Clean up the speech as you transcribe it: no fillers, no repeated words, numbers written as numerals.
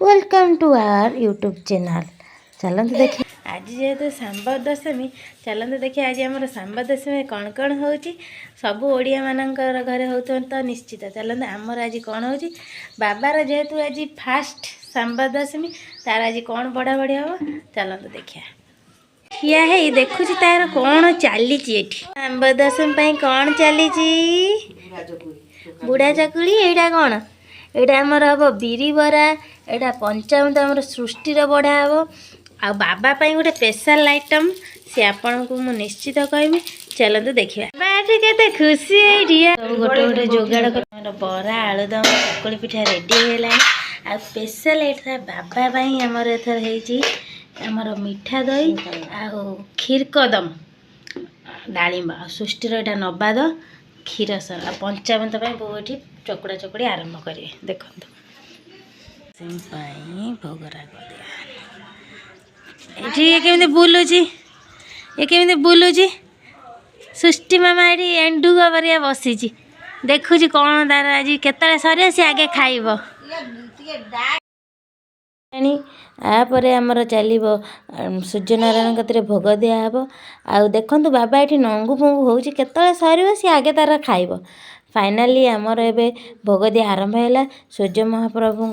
Welcome to our YouTube channel. चलते देखिए आज जेहेतु सांबर दशमी चलते देखिए आज आम सांबर दशमी कौन कौन हो सब ओडिया मानकर घरे हो तो निश्चित चलते आमर आज कौन हो बाबार जेहेतु आज फास्ट सांबर दशमी तार आज कौन बड़ा बढ़िया हम चलते देखिए ठिया है देखुच तार कौन चली सांबर दशमी कौन चली बुढ़ा चकुड़ी एटा कौन एटा आमर हम बिरी बरा एटा पंचामृत आमर सृष्टिर बढ़ा हम आ बाबा पाई गोटे स्पेशल आइटम सी आपन को मु निश्चित कहबी चलते देखिए के खुशी सब गोटे गोटे जोगाड़ कर बरा आलुदम चकुली पिठा रेडी है आ स्पेशल एटा बाबा पाई आमर एथर हेची आमर मिठा दही आ खीर कदम डालिंब सृष्टिर एटा नबाद क्षीर सर आ पंचामृत बहु ये चकुड़ा चकुड़ी आरंभ करेंगे देखो भोगराग ये केमी बुलूची ये केमी बुलूची सृष्टि मामा ये एंडुग परिया बसी देखुची कौन तार आज केतले सर सी आगे खाइब आपर आमर चलो सूर्यनारायण कति भोग दिहब आ देखु बाबा ये नंगु फंगु हो सर सी आगे तार खाइब फाइनाली आमर एबे भोग दिया आरंभ है सूर्य महाप्रभु